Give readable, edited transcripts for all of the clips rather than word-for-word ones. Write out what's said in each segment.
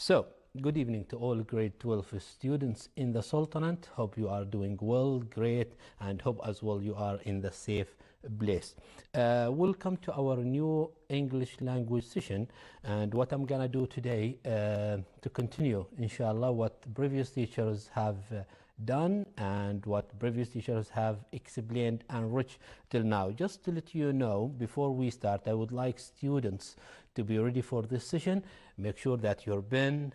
So, good evening to all grade 12 students in the Sultanate. Hope you are doing well, great, and hope as well you are in the safe place. Welcome to our new English language session, and what I'm gonna do today to continue, inshallah, what previous teachers have done and what previous teachers have explained and rich till now. Just to let you know, before we start, I would like students to be ready for this session. Make sure that your pen,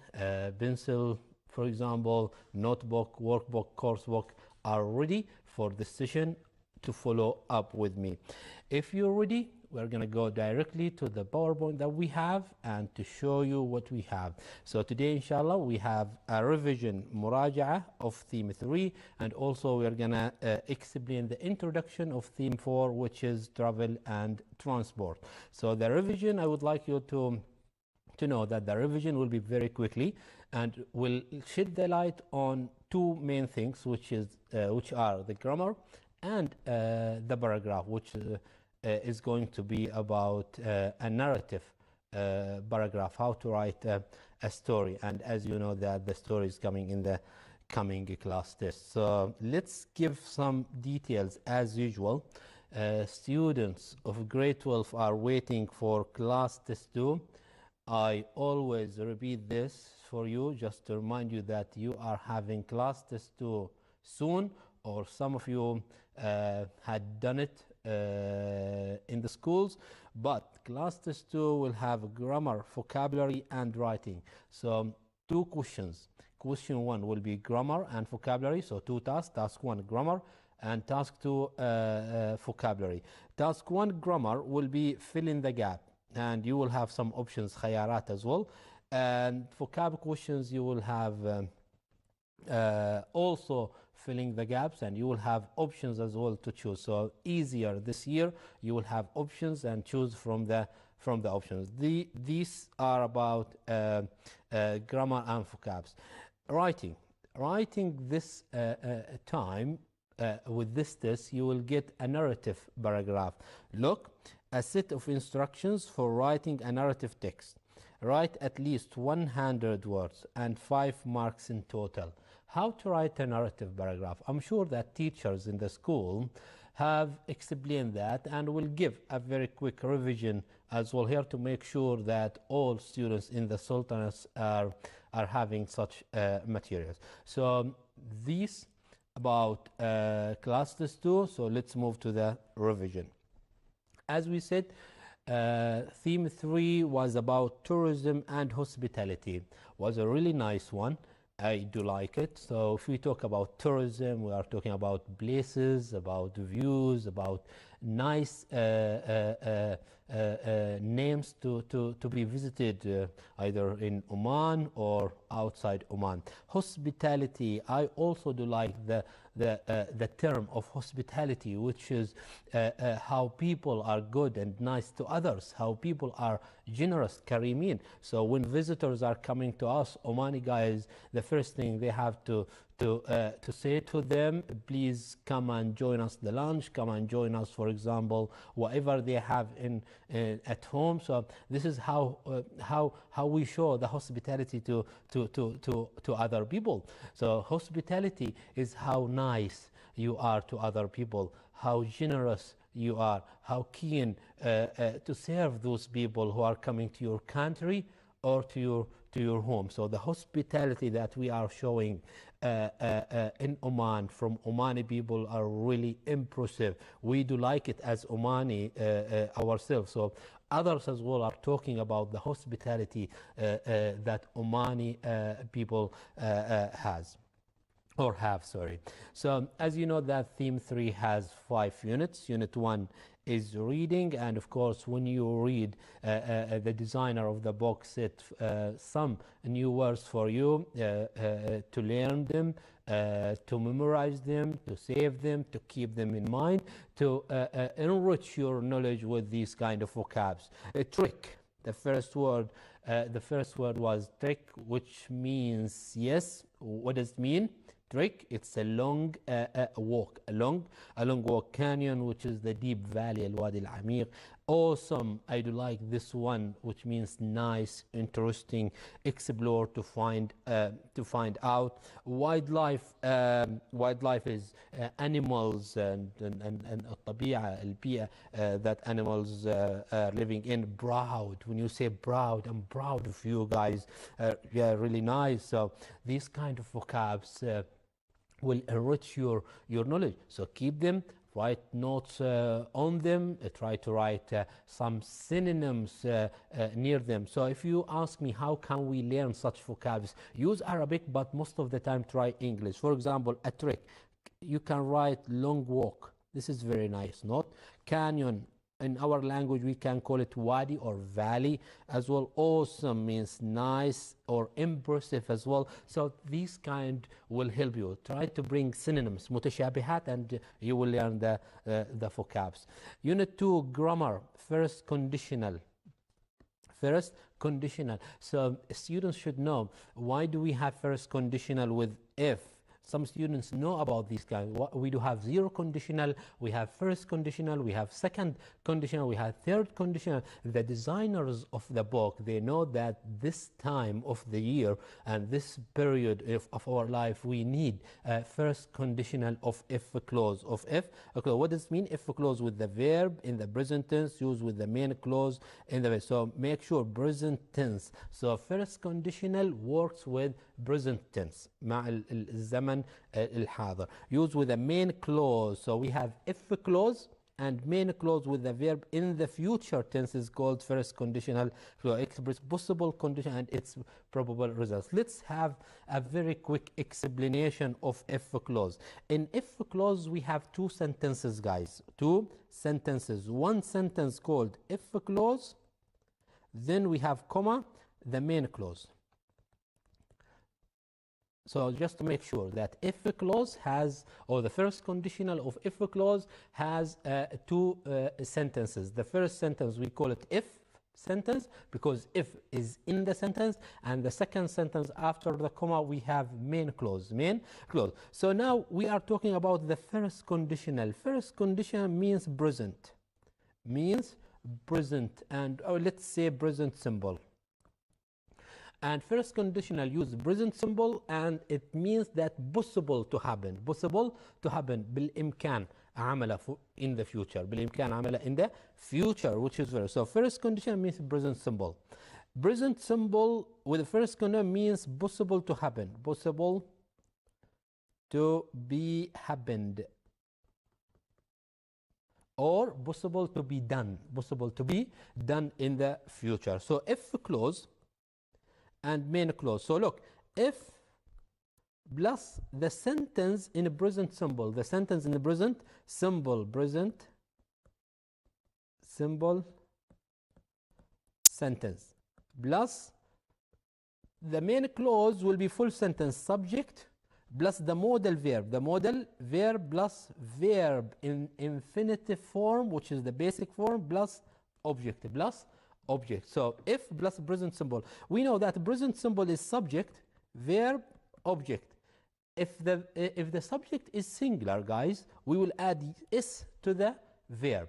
pencil, for example, notebook, workbook, coursebook are ready for this session to follow up with me. If you're ready, we're going to go directly to the PowerPoint that we have and to show you what we have. So today, inshallah, we have a revision muraja'a of theme 3, and also we're going to explain the introduction of theme 4, which is travel and transport. So the revision, I would like you to know that the revision will be very quickly and will shed the light on two main things, which are the grammar and the paragraph, which is going to be about a narrative paragraph, how to write a story. And as you know, that the story is coming in the coming class test. So let's give some details as usual. Students of grade 12 are waiting for class test 2. I always repeat this for you just to remind you that you are having class test 2 soon, or some of you had done it in the schools, but class test 2 will have grammar, vocabulary, and writing. So two questions. Question 1 will be grammar and vocabulary, so two tasks. Task 1 grammar and task 2 vocabulary. Task 1 grammar will be fill in the gap, and you will have some options, khayarat as well. And vocab questions, you will have also filling the gaps, and you will have options as well to choose. So easier this year, you will have options and choose from the options. These are about grammar and vocabs. Writing this time with this test, you will get a narrative paragraph. Look, a set of instructions for writing a narrative text. Write at least 100 words and 5 marks in total. How to write a narrative paragraph? I'm sure that teachers in the school have explained that, and will give a very quick revision as well here to make sure that all students in the Sultanates are having such materials. So these about class test 2. So let's move to the revision. As we said, theme 3 was about tourism and hospitality. Was a really nice one. I do like it. So if we talk about tourism, we are talking about places, about views, about nice names to be visited either in Oman or outside Oman. Hospitality, I also do like the term of hospitality, which is how people are good and nice to others, how people are generous, karimin. So when visitors are coming to us, Omani guys, the first thing they have to say to them, please come and join us the lunch, come and join us, for example, whatever they have at home. So this is how we show the hospitality to other people. So hospitality is how nice you are to other people, how generous you are, how keen to serve those people who are coming to your country or to your home. So the hospitality that we are showing in Oman from Omani people are really impressive. We do like it as Omani ourselves. So others as well are talking about the hospitality that Omani people have. So as you know, that theme 3 has 5 units. Unit 1 is reading, and of course when you read, the designer of the book set some new words for you to learn them, to memorize them, to save them, to keep them in mind, to enrich your knowledge with these kind of vocabs. A trick, the first word was trick, which means yes. What does it mean? Trick, it's a long walk, a long walk. Canyon, which is the deep valley, al-Wadi al-Amiq, awesome, I do like this one, which means nice, interesting, explore, to find out. Wildlife, wildlife is animals and الطبيعة, البيئة that animals are living in. Proud, when you say proud, I'm proud of you guys. Yeah, really nice. So these kind of vocabs will enrich your knowledge. So keep them, write notes on them, try to write some synonyms near them. So if you ask me how can we learn such vocabs, use Arabic, but most of the time try English. For example, a trick, you can write long walk. This is very nice. Not canyon. In our language, we can call it wadi or valley as well. Awesome means nice or impressive as well. So these kind will help you. Try to bring synonyms, mutashabihat, and you will learn the vocabs. Unit 2, grammar, first conditional. First conditional. So students should know, why do we have first conditional with if? Some students know about these guys. We do have zero conditional, we have first conditional, we have second conditional, we have third conditional. The designers of the book, they know that this time of the year and this period of our life, we need first conditional of if clause. Of if clause. What does it mean? If clause with the verb in the present tense, used with the main clause in the. So make sure present tense. So first conditional works with present tense مع الزمن الحاضر, used with a main clause. So we have if clause and main clause with the verb in the future tense is called first conditional. So express possible condition and its probable results. Let's have a very quick explanation of if clause. In if clause we have two sentences, guys. Two sentences. One sentence called if clause, then we have comma, the main clause. So just to make sure that if clause has, or the first conditional of if clause has two sentences. The first sentence we call it if sentence because if is in the sentence, and the second sentence after the comma we have main clause. Main clause. So now we are talking about the first conditional. First conditional means present. Means present, and let's say present simple. And first conditional use present simple, and it means that possible to happen. Possible to happen. بالإمكان عمله in the future. بالإمكان عمله in the future, which is very. So first condition means present simple. Present simple with the first condition means possible to happen. Possible to be happened. Or possible to be done. Possible to be done in the future. So if clause and main clause. So look, if plus the sentence in a present simple, the sentence in the present simple, present simple sentence, plus the main clause will be full sentence, subject plus the modal verb plus verb in infinitive form, which is the basic form, plus object, object. So if plus present simple, we know that present simple is subject, verb, object. If the subject is singular, guys, we will add s to the verb.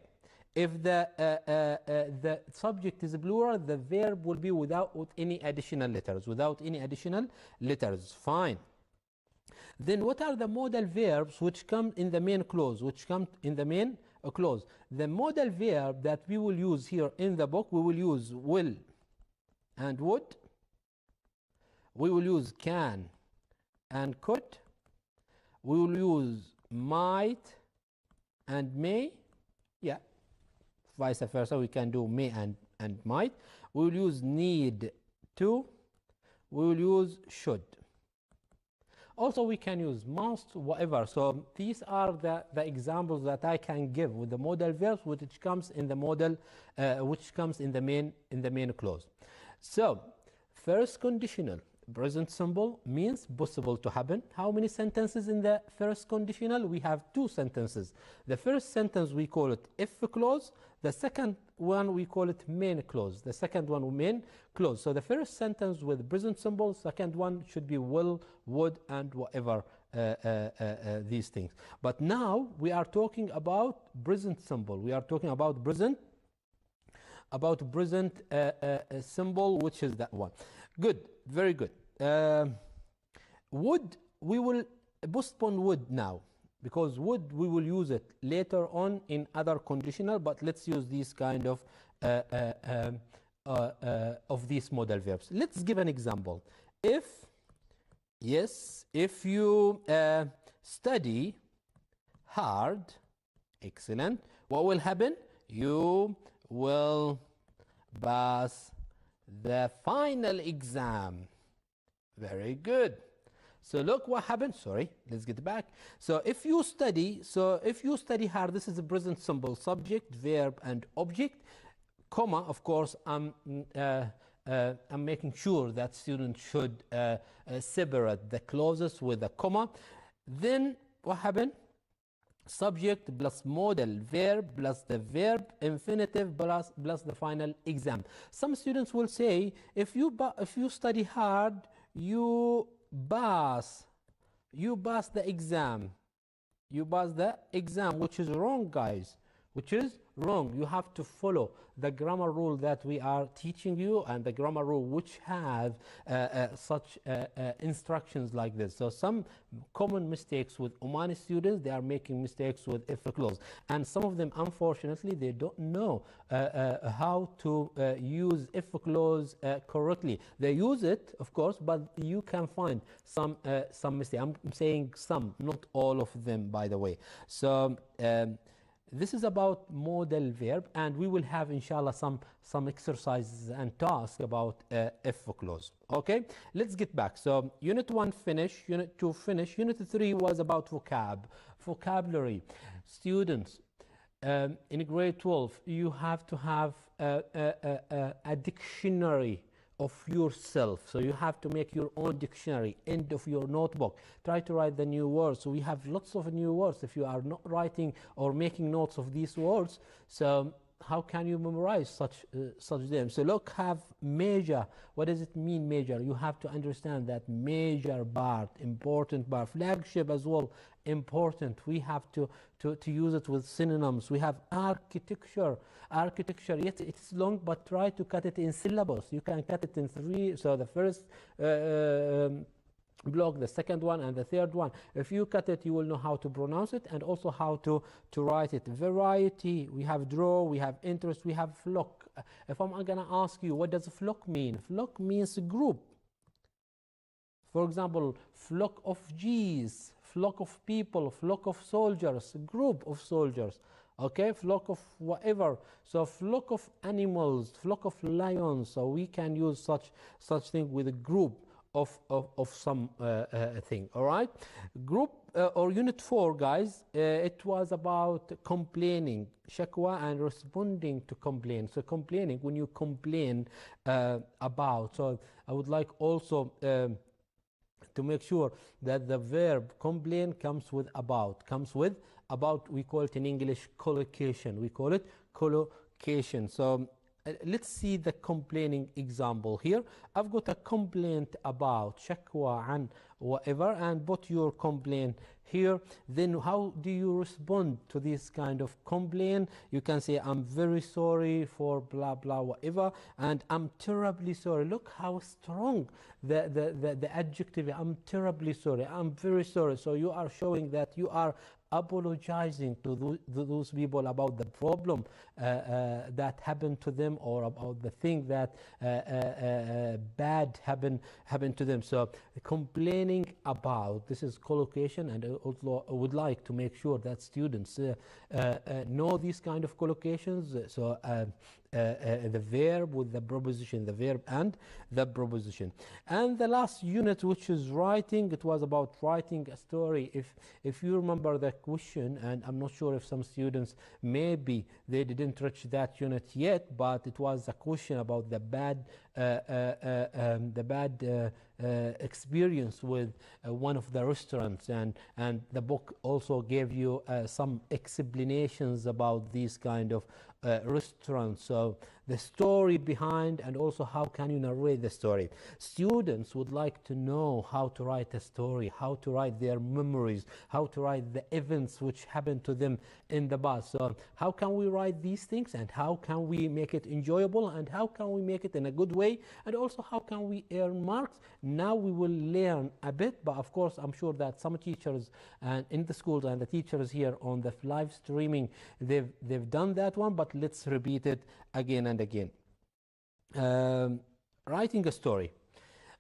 If the subject is plural, the verb will be without any additional letters. Without any additional letters. Fine. Then what are the modal verbs which come in the main clause? Which come in the main clause? The modal verb that we will use here in the book, we will use will and would. We will use can and could. We will use might and may. Yeah, vice versa, we can do may and might. We will use need to. We will use should. Also, we can use must, whatever. So these are the examples that I can give with the modal verbs, which comes in the modal, which comes in the main clause. So first conditional, present simple, means possible to happen. How many sentences in the first conditional? We have two sentences. The first sentence we call it if clause. The second one we call it main clause. The second one main clause. So the first sentence with present simple, second one should be will, would, and whatever these things. But now we are talking about present simple. We are talking about present present symbol, which is that one. Good, very good. Would, we will postpone would now, because would we will use it later on in other conditional, but let's use these kind of these modal verbs. Let's give an example. If, yes, if you study hard, excellent, what will happen? You will pass the final exam. Very good. So look what happened. Sorry, let's get back. So if you study hard, this is a present simple, subject, verb, and object, comma. Of course, I'm making sure that students should separate the clauses with a comma. Then what happened? Subject plus modal verb plus the verb infinitive plus the final exam. Some students will say, if you study hard, you pass the exam. You pass the exam, which is wrong, guys. Which is wrong. You have to follow the grammar rule that we are teaching you, and the grammar rule which have such instructions like this. So some common mistakes with Omani students, they are making mistakes with if clause, and some of them, unfortunately, they don't know how to use if clause correctly. They use it, of course, but you can find some mistakes. I'm saying some, not all of them, by the way. So this is about modal verb, and we will have, inshallah, some exercises and tasks about if clause. Okay, let's get back. So unit 1 finish, unit 2 finish, unit 3 was about vocabulary. Students, in grade 12, you have to have a dictionary of yourself. So you have to make your own dictionary, end of your notebook. Try to write the new words. So we have lots of new words. If you are not writing or making notes of these words, so how can you memorize such them? So look, have major. What does it mean, major? You have to understand that major part, important part, flagship as well, important. We have to use it with synonyms. We have architecture. Yes, it's long, but try to cut it in syllables. You can cut it in 3. So the first block, the second one, and the third one. If you cut it, you will know how to pronounce it and also how to write it. Variety, we have draw, we have interest, we have flock. If I'm gonna ask you, what does flock mean? Flock means group. For example, flock of geese, flock of people, flock of soldiers, group of soldiers. Okay, flock of whatever. So flock of animals, flock of lions. So we can use such thing with a group of some thing. All right, group or unit 4, guys, it was about complaining, shakwa, and responding to complaint. So complaining, when you complain about. So I would like also to make sure that the verb complain comes with about, we call it in English collocation. We call it collocation. So let's see the complaining example here. I've got a complaint about, shakwa, and whatever, and put your complaint here. Then how do you respond to this kind of complaint? You can say, I'm very sorry for blah blah whatever, and I'm terribly sorry. Look how strong the adjective, I'm terribly sorry, I'm very sorry. So you are showing that you are apologizing to those people about the problem that happened to them, or about the thing that bad happened to them. So complaining about, this is collocation, and I also would like to make sure that students know these kind of collocations. So the verb with the preposition, the verb and the preposition. And the last unit, which is writing, it was about writing a story. If you remember the question, and I'm not sure if some students, maybe they didn't reach that unit yet, but it was a question about the bad experience with one of the restaurants, and the book also gave you some explanations about these kind of restaurants. So the story behind, and also how can you narrate the story. Students would like to know how to write a story, how to write their memories, how to write the events which happened to them in the past. So how can we write these things, and how can we make it enjoyable, and how can we make it in a good way, and also how can we earn marks. Now we will learn a bit, but of course I'm sure that some teachers and in the schools and the teachers here on the live streaming, they've done that one, but let's repeat it again and again. Writing a story.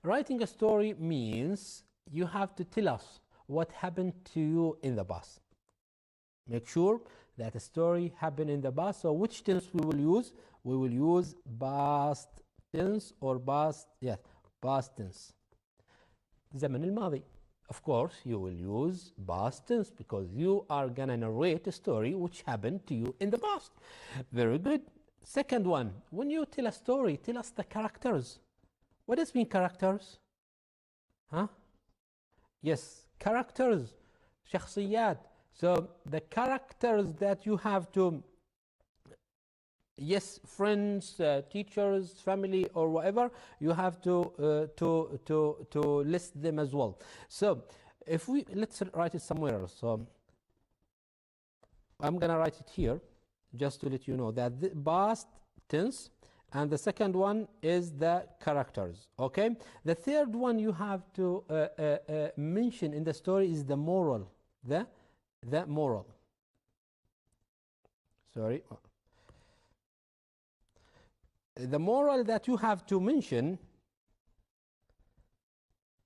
Writing a story means you have to tell us what happened to you in the past. Make sure that a story happened in the past. So which tense we will use? We will use past tense or past tense. زمن الماضي. Of course, you will use past tense because you are gonna narrate a story which happened to you in the past. Very good. Second one, when you tell a story, tell us the characters. What does mean characters? Huh? Yes, characters, شخصيات. So the characters that you have to, yes, friends, teachers, family, or whatever, you have to list them as well. So if we, let's write it somewhere else. So I'm gonna write it here just to let you know that the past tense, and the second one is the characters. Okay, the third one you have to mention in the story is the moral. The moral. Sorry. The moral that you have to mention,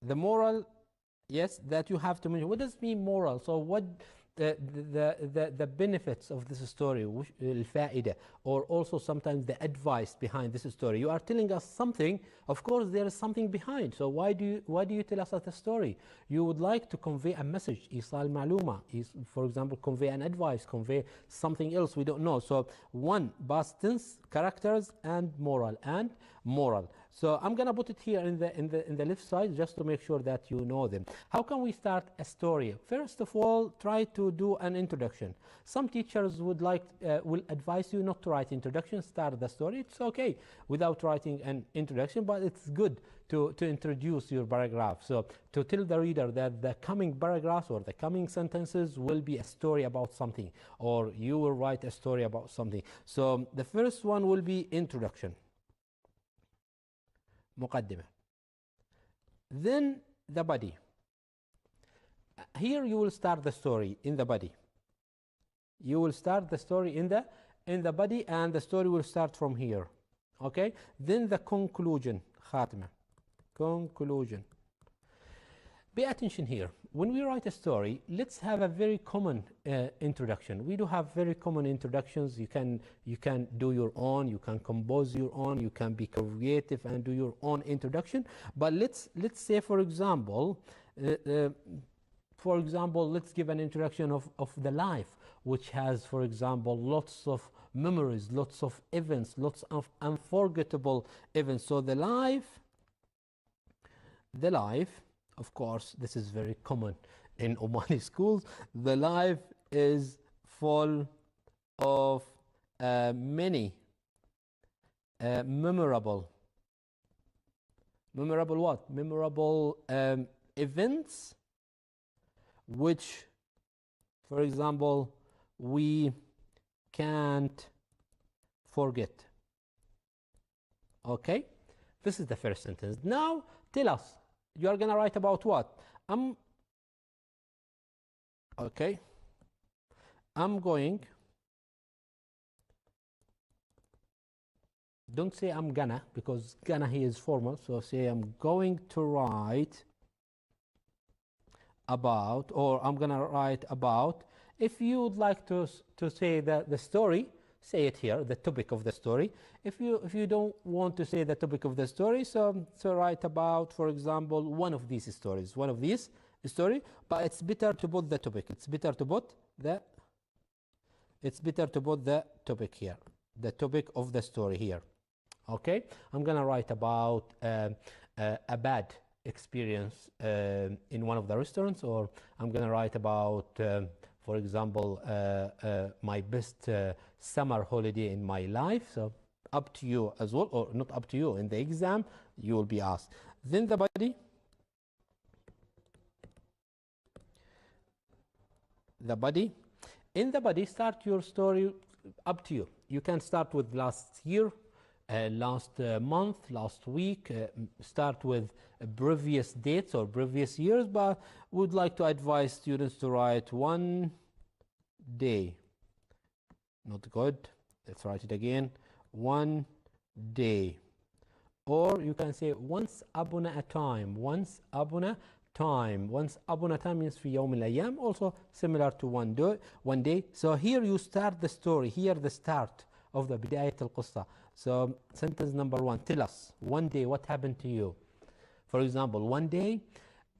the moral, yes, that you have to mention. What does it mean moral? So what the benefits of this story, الفائدة, or also sometimes the advice behind this story. You are telling us something, of course there is something behind. So why do you tell us the story? You would like to convey a message, إيصال معلومة, for example, convey an advice, convey something else we don't know. So one, past tense, characters, and moral. So I'm gonna put it here in the left side just to make sure that you know them. How can we start a story? First of all, try to do an introduction. Some teachers will advise you not to write introduction, start the story. It's okay without writing an introduction, but it's good to introduce your paragraph. So to tell the reader that the coming paragraphs or the coming sentences will be a story about something, or you will write a story about something. So the first one will be introduction. مقدمة. Then the body. Here you will start the story in the body. You will start the story in the body, and the story will start from here. Okay? Then the conclusion. خاتمة. Conclusion. Pay attention here. When we write a story, let's have a very common introduction. We do have very common introductions. You can do your own. You can compose your own. You can be creative and do your own introduction. But let's say, for example, let's give an introduction of the life, which has, for example, lots of memories, lots of events, lots of unforgettable events. So the life. Of course, this is very common in Omani schools. The life is full of many memorable what? Memorable events, which, for example, we can't forget. Okay? This is the first sentence. Now, tell us. You are going to write about what? Okay. I'm going. Don't say I'm gonna, because gonna here is formal. So say I'm going to write about, or I'm going to write about. If you would like to say the story, say it here, the topic of the story. If you don't want to say the topic of the story, so write about, for example, one of these stories, but it's better to put the topic. It's better to put the topic here, the topic of the story here. Okay, I'm gonna write about a bad experience in one of the restaurants, or I'm gonna write about for example, my best summer holiday in my life. So up to you as well, or not up to you. In the exam, you will be asked. Then the body. The body. In the body, start your story up to you. You can start with last year, last month, last week. Start with previous dates or previous years, but would like to advise students to write one day. Not good. Let's write it again. One day. Or you can say once upon a time. Once upon a time. Once upon a time means في يوم من الأيام. Also similar to one day. So here you start the story. Here the start of the بداية القصة. So sentence number 1. Tell us one day what happened to you. For example, one day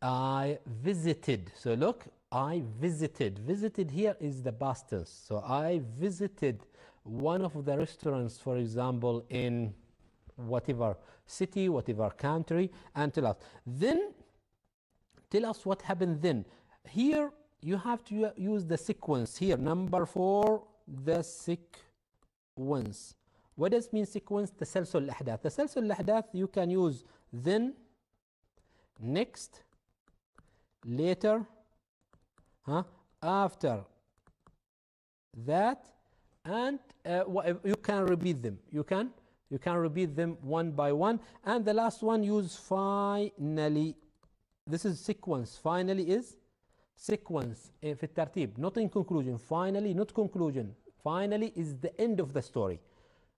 I visited. So look, I visited. Visited here is the past tense. So I visited one of the restaurants, for example, in whatever city, whatever country, and tell us. Then tell us what happened then. Here you have to use the sequence. Here, number 4, the sequence. What does mean sequence? تسلسل الأحداث. تسلسل الأحداث you can use then, next, later, after that, and you can repeat them. You can repeat them one by one. And the last one, use finally. This is sequence. Finally is sequence في الترتيب, not in conclusion. Finally, not conclusion. Finally is the end of the story,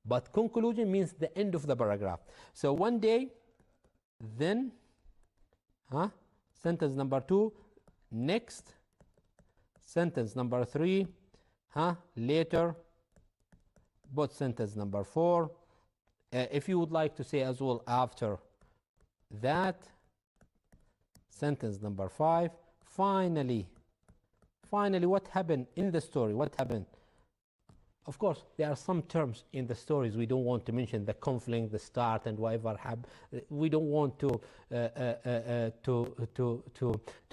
but conclusion means the end of the paragraph. So one day, then, sentence number 2, next, sentence number 3, later, both sentence number 4. If you would like to say as well after that, sentence number 5, finally. Finally, what happened in the story? What happened? Of course, there are some terms in the stories we don't want to mention, the conflict, the start, and whatever happened. We don't want to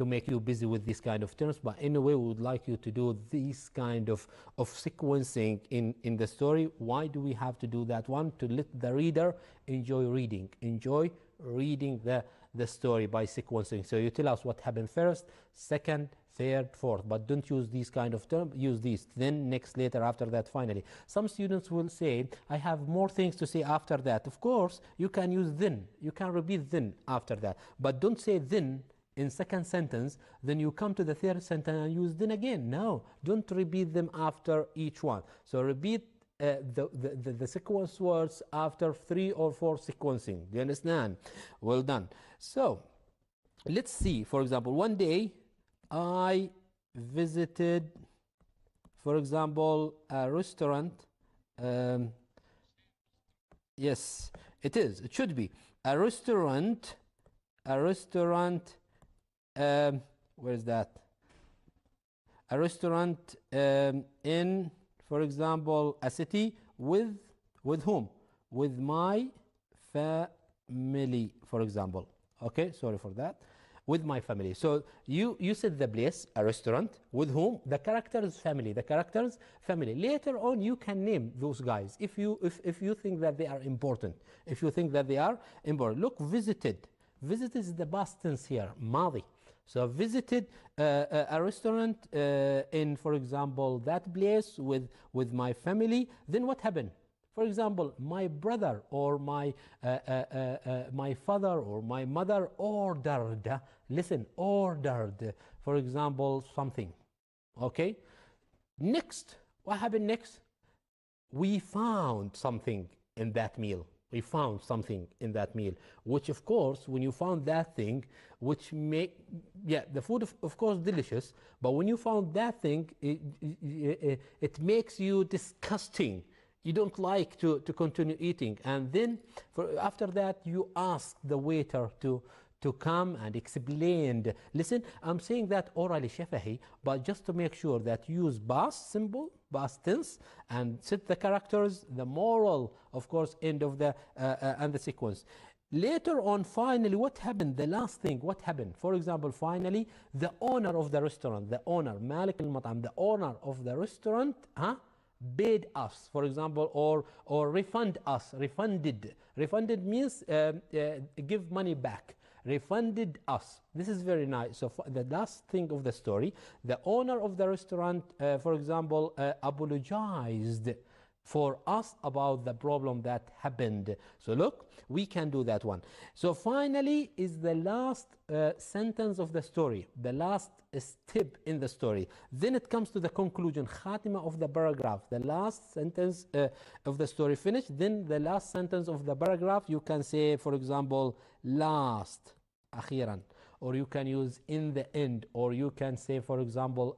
make you busy with these kind of terms, but anyway, we would like you to do this kind of sequencing in the story. Why do we have to do that one? To let the reader enjoy reading the story by sequencing. So you tell us what happened first, second, third, fourth, but don't use these kind of terms. Use these, then, next, later, after that, finally. Some students will say, I have more things to say after that. Of course, you can use then. You can repeat then after that, but don't say then in second sentence, then you come to the third sentence and use then again. No, don't repeat them after each one. So repeat the sequence words after 3 or 4 sequencing. Do you understand? Well done. So let's see, for example, one day I visited, for example, a restaurant. Yes, it is. It should be a restaurant. Where is that? A restaurant in, for example, a city with whom? With my family, for example. Okay, sorry for that. With my family. So you said the place, a restaurant, with whom? The character's family. The character's family. Later on, you can name those guys if you think that they are important. If you think that they are important. Look, visited. Visited is the past tense here, ماضي. So visited a restaurant in, for example, that place with my family. Then what happened? For example, my brother or my father or my mother ordered, listen, ordered, for example, something. Okay? Next, what happened next? We found something in that meal. We found something in that meal, which of course, when you found that thing, which the food of course delicious, but when you found that thing, it makes you disgusting. You don't like to continue eating, and then after that you ask the waiter to come and explain. Listen, I'm saying that orally شفهي, but just to make sure that you use past simple, past tense, and set the characters, the moral, of course, end of the and the sequence. Later on, finally, what happened? The last thing, what happened? For example, finally, the owner of the restaurant, the owner, مالك المطعم, the owner of the restaurant, paid us, for example, or refund us. Refunded means give money back. Refunded us. This is very nice. So the last thing of the story, the owner of the restaurant, for example, apologized for us about the problem that happened. So look, we can do that one. So finally is the last sentence of the story, the last step in the story. Then it comes to the conclusion, khatima of the paragraph, the last sentence of the story finished. Then the last sentence of the paragraph, you can say, for example, last, akhiran, or you can use in the end, or you can say, for example,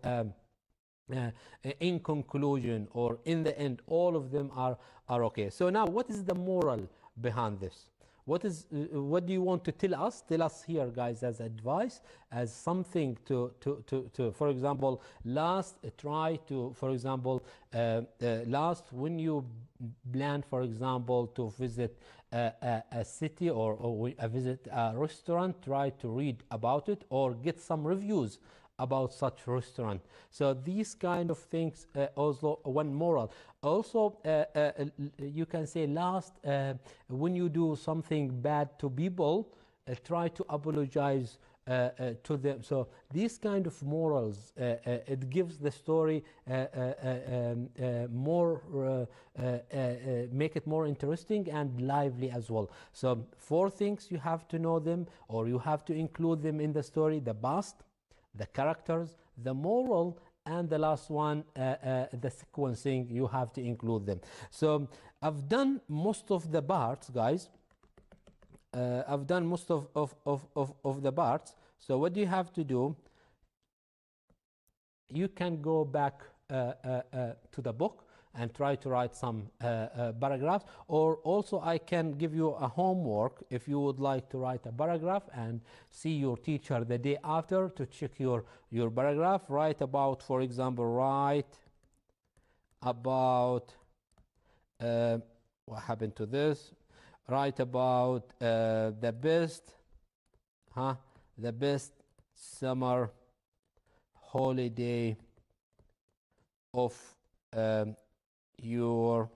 in conclusion, or in the end. All of them are okay. So now, what is the moral behind this? What do you want to tell us? Tell us here, guys, as advice, as something to for example, last, try to, for example, last, when you plan, for example, to visit a city, or visit a restaurant, try to read about it or get some reviews about such restaurant. So these kind of things, also one moral. Also, you can say last, when you do something bad to people, try to apologize to them. So these kind of morals, it gives the story more, make it more interesting and lively as well. So 4 things you have to know them, or you have to include them in the story: the past, the characters, the moral, and the last one, the sequencing. You have to include them. So I've done most of the parts, guys. I've done most of the parts. So what do you have to do? You can go back to the book and try to write some paragraphs, or also I can give you a homework if you would like to write a paragraph and see your teacher the day after to check your paragraph. Write about, for example, write about what happened to this. Write about the best summer holiday of your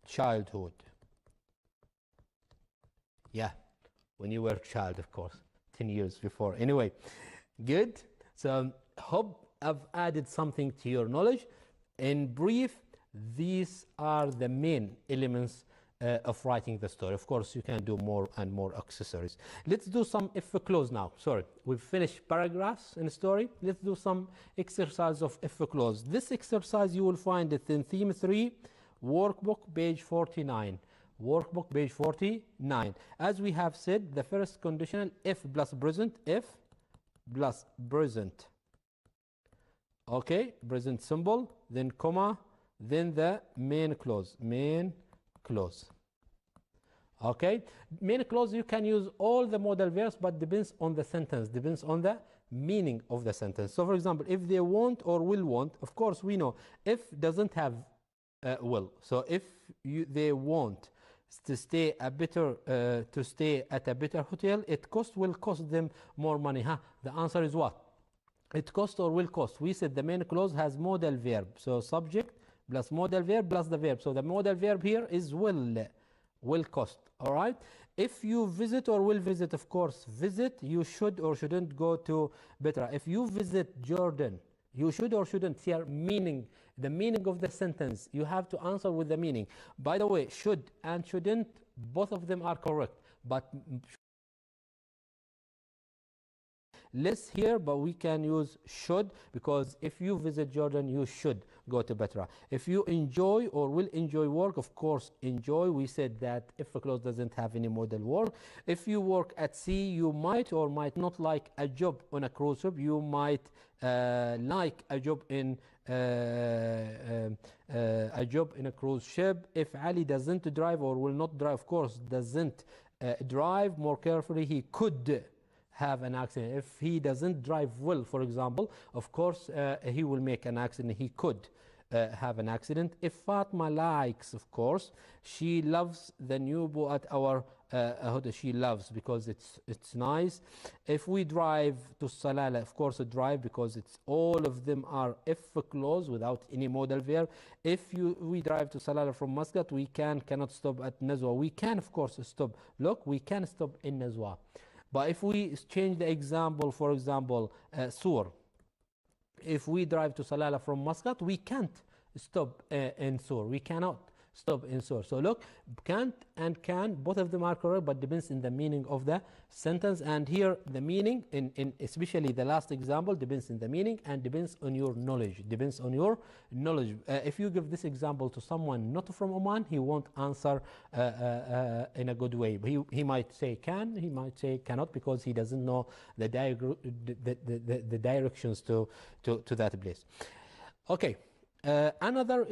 childhood. Yeah, when you were a child, of course, 10 years before. Anyway, good. So hope I've added something to your knowledge. In brief, these are the main elements of writing the story. Of course, you can do more and more accessories. Let's do some if clause now. Sorry, we've finished paragraphs in a story. Let's do some exercise of if clause. This exercise, you will find it in theme 3, workbook, page 49. Workbook, page 49. As we have said, the first conditional, if plus present, if plus present. Okay, present simple, then comma, then the main clause. Main clause. Okay, main clause, you can use all the modal verbs, but depends on the sentence, depends on the meaning of the sentence. So for example, if they want or will want, of course we know if doesn't have will. So if they want to stay at a better hotel, it will cost them more money. The answer is what? It cost or will cost. We said the main clause has modal verb, so subject plus modal verb plus the verb. So the modal verb here is will cost. All right. If you visit or will visit, of course, visit, you should or shouldn't go to Petra. If you visit Jordan, you should or shouldn't. Here, meaning, the meaning of the sentence. You have to answer with the meaning. By the way, should and shouldn't, both of them are correct. But less here, but we can use should, because if you visit Jordan, you should go to Petra. If you enjoy or will enjoy work, of course, enjoy. We said that if a clause doesn't have any modal work. If you work at sea, you might or might not like a job on a cruise ship. You might like a job in a cruise ship. If Ali doesn't drive or will not drive, of course, doesn't drive. More carefully, he could have an accident. If he doesn't drive well, for example, of course, he will make an accident. He could have an accident. If Fatma likes, of course, she loves the new book at our she loves because it's nice. If we drive to Salalah, of course, drive because it's all of them are if clause without any modal verb. If we drive to Salalah from Muscat, we cannot stop at Nazwa. We can, of course, stop. Look, we can stop in Nazwa. But if we change the example, for example, Sur, if we drive to Salalah from Muscat, we can't stop in Sur. We cannot stop in Sur. So look, can't and can, both of them are correct, but depends in the meaning of the sentence. And here the meaning, in especially the last example, depends in the meaning and depends on your knowledge. Depends on your knowledge. If you give this example to someone not from Oman, he won't answer in a good way. He might say can, he might say cannot, because he doesn't know the directions to that place. Okay. Another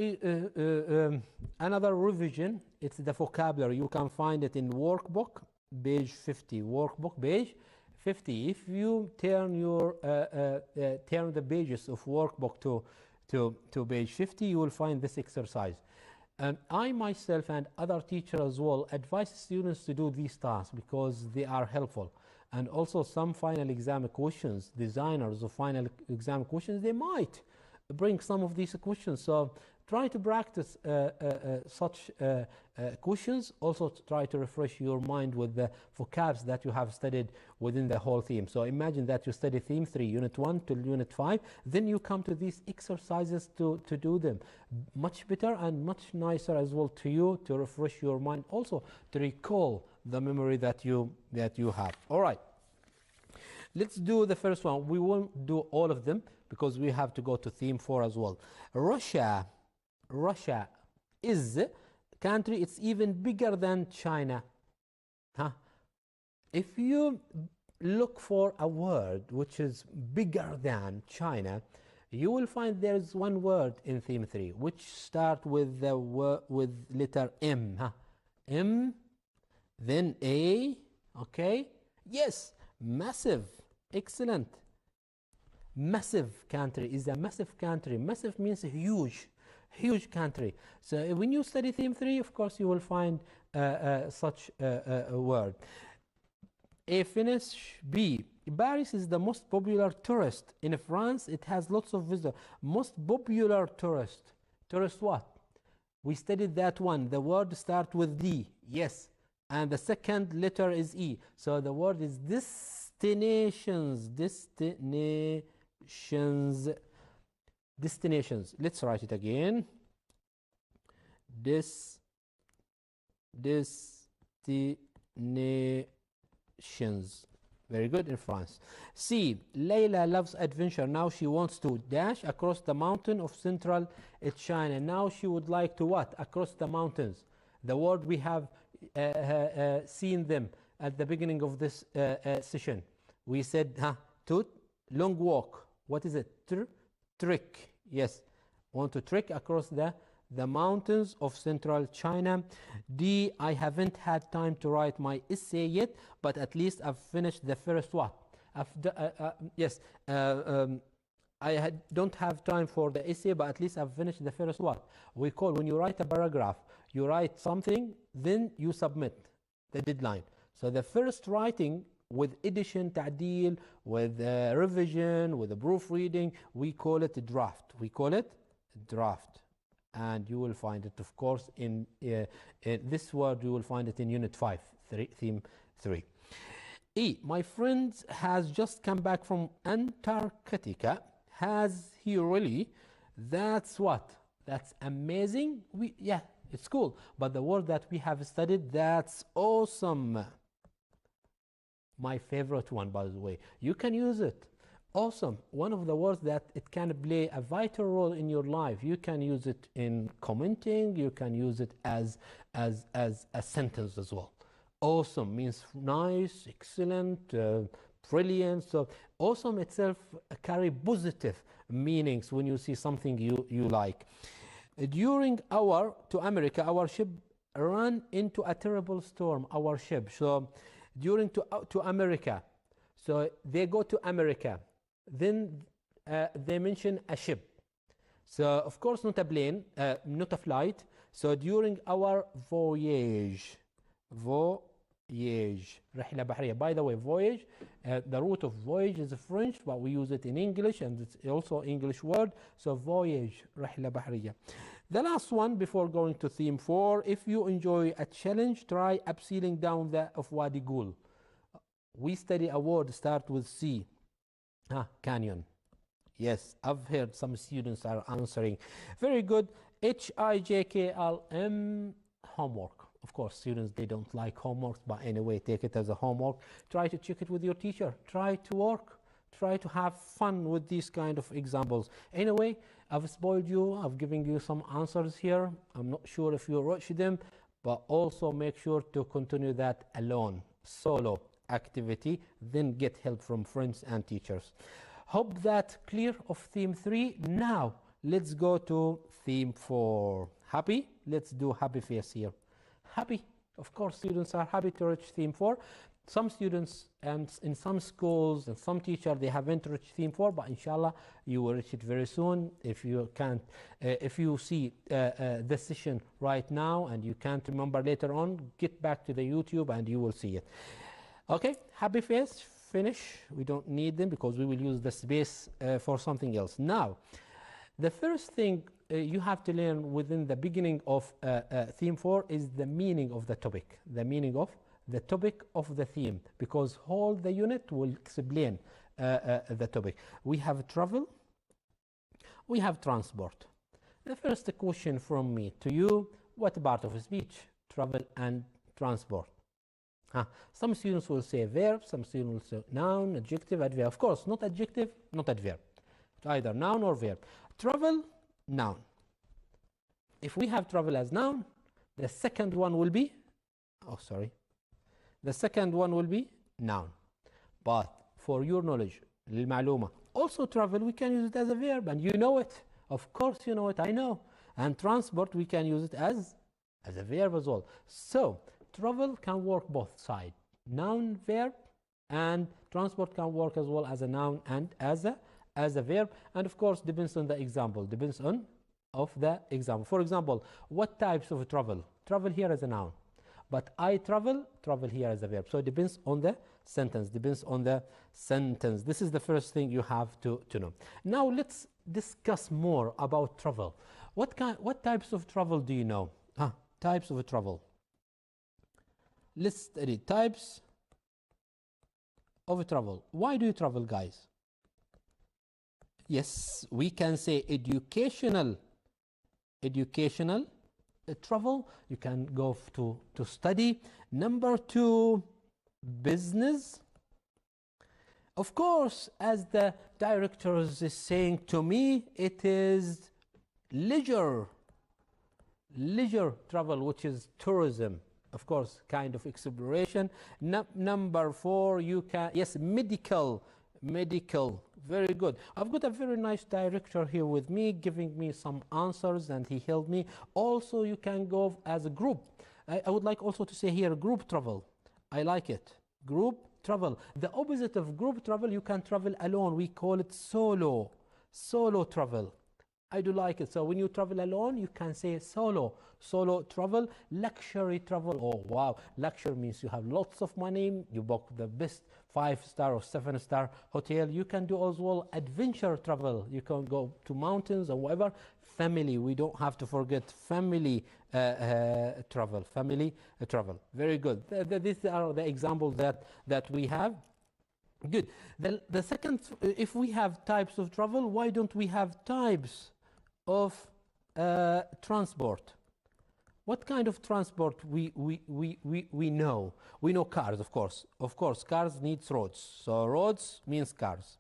revision, it's the vocabulary. You can find it in workbook page 50. Workbook page 50. If you turn turn the pages of workbook to page 50, you will find this exercise. I myself and other teachers as well advise students to do these tasks because they are helpful. And also some final exam questions, designers of final exam questions, they might bring some of these questions. So try to practice such questions. Also try to refresh your mind with the vocabs that you have studied within the whole theme. So imagine that you study theme 3, unit 1 to unit 5, then you come to these exercises to do them. Much better and much nicer as well to you, to refresh your mind, also to recall the memory that you have. All right, let's do the first one. We won't do all of them because we have to go to theme 4 as well. Russia is country, it's even bigger than China. If you look for a word which is bigger than China, you will find there is one word in theme 3 which start with the with letter M. M, then A. Okay, yes, massive. Excellent. Massive country is a massive country. Massive means huge, huge country. So when you study theme 3, of course, you will find such a word. A finish. B. Paris is the most popular tourist. In France, it has lots of visitors. Most popular tourist. Tourist what? We studied that one. The word starts with D. Yes. And the second letter is E. So the word is destinations. Destinations. Let's write it again. Destinations. Very good in France. C. Layla loves adventure. Now she wants to dash across the mountain of central China. Now she would like to what? Across the mountains. The word we have seen them at the beginning of this session. We said to long walk. What is it? Trek. Yes. Want to trek across the mountains of central China. D. I haven't had time to write my essay yet, but at least I've finished the first one. Yes. I don't have time for the essay, but at least I've finished the first one. We call, when you write a paragraph, you write something, then you submit the deadline. So the first writing with edition, ta'deel, with revision, with the proofreading, we call it a draft. We call it draft. And you will find it, of course, in this word, you will find it in unit 5, theme 3. E. My friend has just come back from Antarctica. Has he really? That's what? That's amazing. Yeah, it's cool. But the word that we have studied, that's awesome. My favorite one, by the way. You can use it. Awesome. One of the words that it can play a vital role in your life. You can use it in commenting. You can use it as a sentence as well. Awesome means nice, excellent, brilliant. So awesome itself carry positive meanings when you see something you like. During to America, our ship ran into a terrible storm. Our ship. So during to America. So they go to America. Then they mention a ship. So of course not a plane, not a flight. So during our voyage. voyage رحلة بحرية. By the way, voyage, the root of voyage is French, but we use it in English, and it's also English word. So voyage رحلة بحرية. The last one before going to theme 4, if you enjoy a challenge, try abseiling down the of Wadi Gul. We study a word start with C. Canyon. Yes, I've heard some students are answering. Very good. HIJKLM, homework. Of course, students, they don't like homework, but anyway, take it as a homework. Try to check it with your teacher. Try to work. Try to have fun with these kind of examples. Anyway, I've spoiled you. I've given you some answers here. I'm not sure if you watch them, but also make sure to continue that alone, solo activity, then get help from friends and teachers. Hope that clear of theme 3. Now, let's go to theme 4. Happy? Let's do happy face here. Happy. Of course, students are happy to reach theme 4. Some students and in some schools and some teachers, they haven't reached theme 4, but inshallah, you will reach it very soon. If you can't, if you see this session right now and you can't remember later on, get back to the YouTube and you will see it. Okay, happy face, finish. We don't need them because we will use the space for something else. Now, the first thing you have to learn within the beginning of theme 4 is the meaning of the topic. The meaning of the topic of the theme, because whole the unit will explain the topic. We have travel, we have transport. The first question from me to you, what part of speech? Travel and transport. Some students will say verb, some students will say noun, adjective, adverb. Of course, not adjective, not adverb. It's either noun or verb. Travel, noun. If we have travel as noun, the second one will be, the second one will be noun. But for your knowledge, للمعلومة, also travel, we can use it as a verb, and you know it. Of course you know it, I know. And transport, we can use it as a verb as well. So, travel can work both sides, noun, verb, and transport can work as well as a noun and as a verb. And of course, depends on the example, depends on the example. For example, what types of travel? Travel here as a noun, but I travel here as a verb. So it depends on the sentence, This is the first thing you have to know. Now let's discuss more about travel. What types of travel do you know? Types of travel. Let's study types of travel. Why do you travel, guys? Yes, we can say educational travel. You can go to study. Number 2, business. Of course, as the director is saying to me, it is leisure travel, which is tourism. Of course, kind of exploration. Number 4, you can, yes, medical. Very good. I've got a very nice director here with me, giving me some answers, and he helped me. Also, you can go as a group. I would like also to say here, group travel. I like it. Group travel. The opposite of group travel, you can travel alone. We call it solo travel. I do like it. So when you travel alone, you can say solo travel. Luxury travel. Oh wow, luxury means you have lots of money, you book the best 5-star or 7-star hotel. You can do as well adventure travel. You can go to mountains or whatever. Family, we don't have to forget family travel. Very good. These are the examples that we have. Good. The second, if we have types of travel, why don't we have types of transport? What kind of transport we know? We know cars, of course. Of course, cars needs roads. So roads means cars.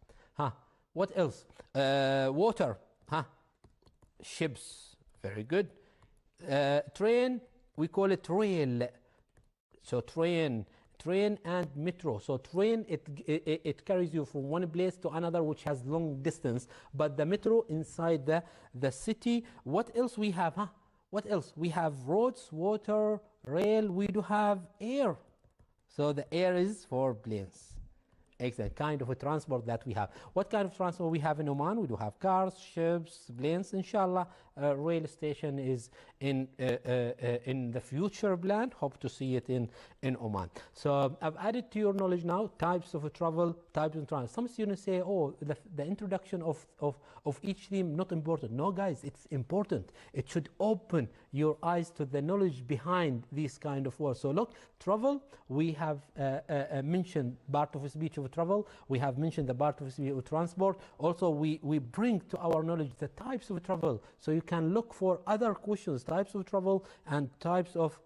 What else? Water. Ships. Very good. Train, we call it rail. So train and metro. So train, it carries you from one place to another, which has long distance. But the metro inside the city. What else we have? What else? We have roads, water, rail. We do have air. So the air is for planes. Excellent. Kind of a transport that we have. What kind of transport we have in Oman? We do have cars, ships, planes. Inshallah, rail station is in the future plan. Hope to see it in Oman. So I've added to your knowledge now types of travel, types of transport. Some students say, oh, the introduction of each theme not important. No, guys, it's important. It should open your eyes to the knowledge behind these kind of words. So look, travel, we have mentioned part of speech of travel. We have mentioned the part of speech of transport. Also, we bring to our knowledge the types of travel. So you can look for other questions, types of travel and types of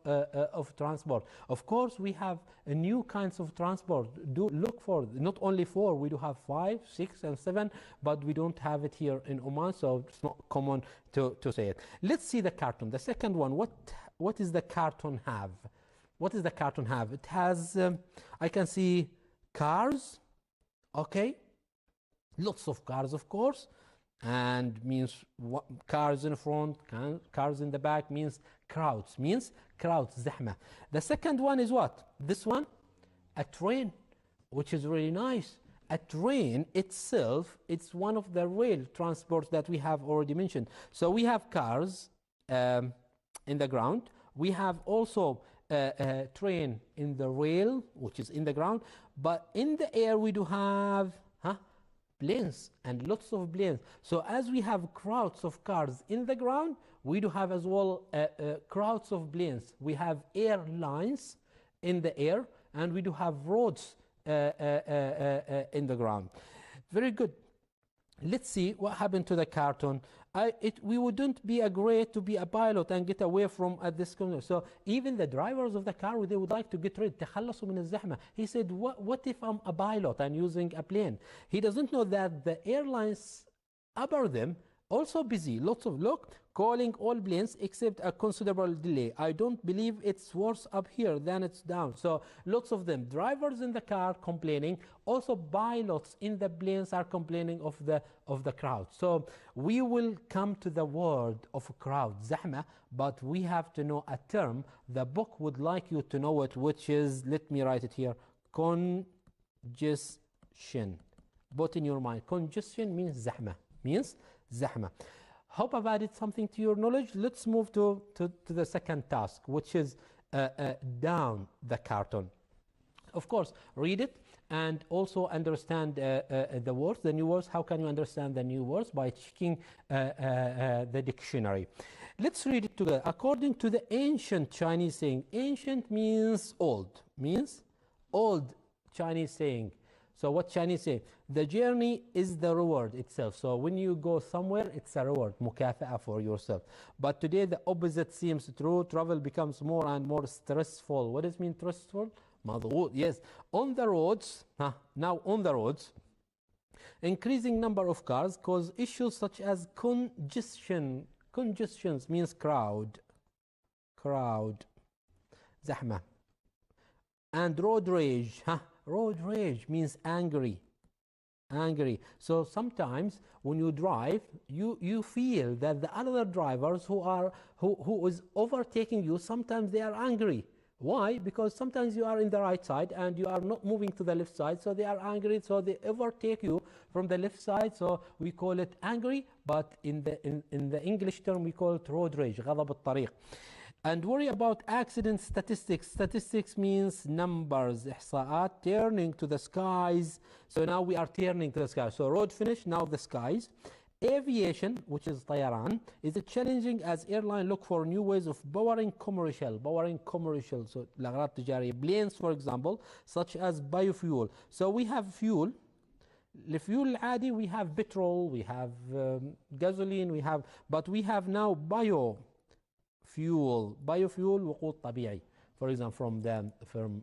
transport. Of course, we have new kinds of transport. Do look for not only 4, we do have 5, 6, and 7, but we don't have it here in Oman, so it's not common to say it. Let's see the cartoon. The second one, what is the cartoon have? What does the cartoon have? It has, I can see cars, okay, lots of cars, of course, and means what, cars in front, cars in the back, means crowds, زحمة. The second one is what? This one, a train, which is really nice. A train itself, it's one of the rail transports that we have already mentioned. So we have cars in the ground. We have also a train in the rail, which is in the ground. But in the air, we do have planes and lots of planes. So as we have crowds of cars in the ground, we do have as well crowds of planes. We have airlines in the air, and we do have roads in the ground. Very good. Let's see what happened to the cartoon. We wouldn't be great to be a pilot and get away from this corner. So even the drivers of the car, they would like to get rid. تخلصوا من الزحمة. He said, what if I'm a pilot and using a plane? He doesn't know that the airlines above them also busy. Lots of look, calling all planes except a considerable delay. I don't believe it's worse up here than it's down. So lots of them. Drivers in the car complaining. Also pilots in the planes are complaining of the crowd. So we will come to the word of crowd, زحمة, but we have to know a term. The book would like you to know it, which is, let me write it here, congestion. Put in your mind, congestion means زحمة, means زحمة. Hope I've added something to your knowledge. Let's move to the second task, which is down the cartoon. Of course, read it and also understand the words, the new words. How can you understand the new words? By checking the dictionary. Let's read it together. According to the ancient Chinese saying, ancient means old Chinese saying. So what Chinese say? The journey is the reward itself. So when you go somewhere, it's a reward, مكافأة for yourself. But today the opposite seems true. Travel becomes more and more stressful. What does it mean stressful? مضغوط. Yes. On the roads, now on the roads, increasing number of cars cause issues such as congestion. Congestions means crowd. زحمة. And road rage. Road rage means angry. So sometimes when you drive, you feel that the other drivers who is overtaking you, sometimes they are angry. Why? Because sometimes you are in the right side and you are not moving to the left side, so they are angry, so they overtake you from the left side. So we call it angry, but in the English term we call it road rage, غضب الطريق. And worry about accident statistics. Statistics means numbers, إحصاءات, turning to the skies. So now we are turning to the skies. So road finish, now the skies. Aviation, which is طيران, is challenging as airline look for new ways of powering commercial. So الأغراض تجارية. Planes, for example, such as biofuel. So we have fuel. الفيول العادي, we have petrol, we have gasoline, but we have now biofuel, وقود طبيعي, for example from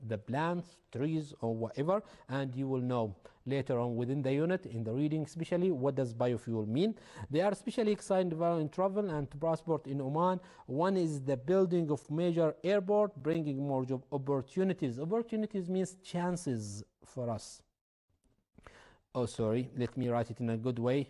the plants, trees, or whatever. And you will know later on within the unit, in the reading especially, what does biofuel mean. They are especially excited in travel and transport in Oman. One is the building of major airport, bringing more job opportunities. Opportunities means chances for us. Oh, sorry, let me write it in a good way.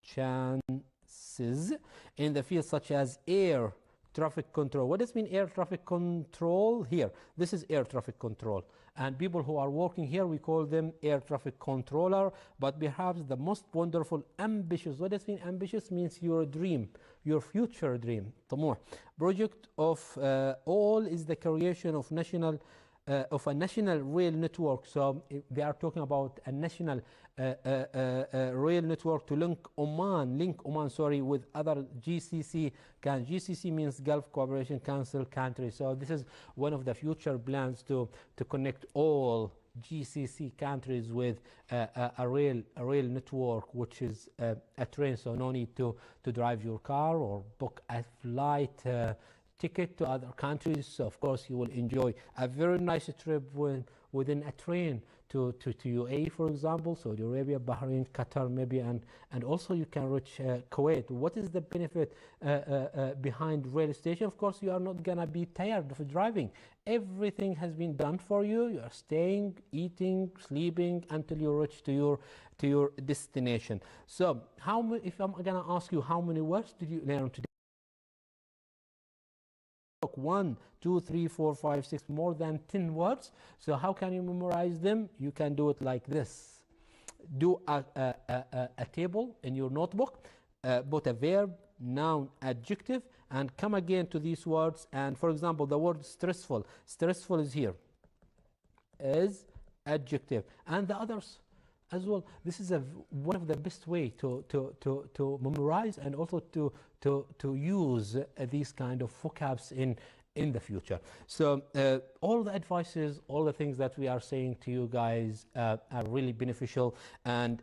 Chances in the fields such as air traffic control. What does mean air traffic control? Here, this is air traffic control. And people who are working here, we call them air traffic controller. But perhaps the most wonderful, ambitious. What does mean ambitious? Means your dream, your future dream. طموح. Project of all is the creation of a national rail network. So they are talking about a national rail network to link Oman, with other GCC. GCC means Gulf Cooperation Council countries. So this is one of the future plans to connect all GCC countries with a rail network, which is a train. So no need to drive your car or book a flight ticket to other countries. So of course you will enjoy a very nice trip within a train to UAE, for example, Saudi Arabia, Bahrain, Qatar maybe, and also you can reach Kuwait. What is the benefit behind rail station? Of course you are not gonna be tired of driving. Everything has been done for you. You are staying, eating, sleeping until you reach to your destination. So if I'm gonna ask you how many words did you learn today? 1, 2, 3, 4, 5, 6, more than 10 words. So how can you memorize them? You can do it like this. Do a table in your notebook, put a verb, noun, adjective, and come again to these words. And for example, the word stressful. Stressful is here, is adjective, and the others as well. This is one of the best way to memorize and also to use these kind of vocabs in the future. So all the advices, all the things that we are saying to you guys are really beneficial, and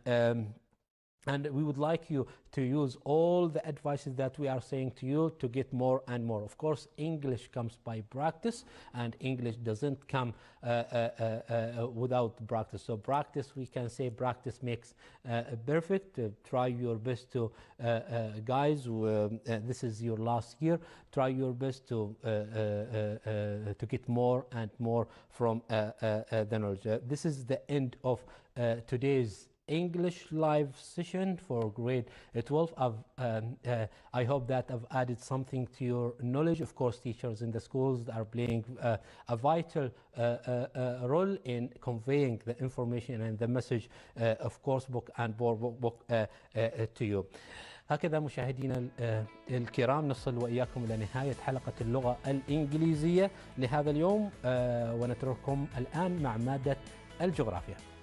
we would like you to use all the advices that we are saying to you to get more and more. Of course, English comes by practice, and English doesn't come without practice. So practice, we can say practice makes perfect. Try your best to, guys, this is your last year. Try your best to get more and more from the knowledge. This is the end of today's English live session for grade 12. I hope that I've added something to your knowledge. Of course, teachers in the schools are playing a vital role in conveying the information and the message, of course, book to you. هكذا مشاهدينا الكرام نصل وإياكم إلى نهاية حلقة اللغة الإنجليزية لهذا اليوم، ونترككم الآن مع مادة الجغرافيا.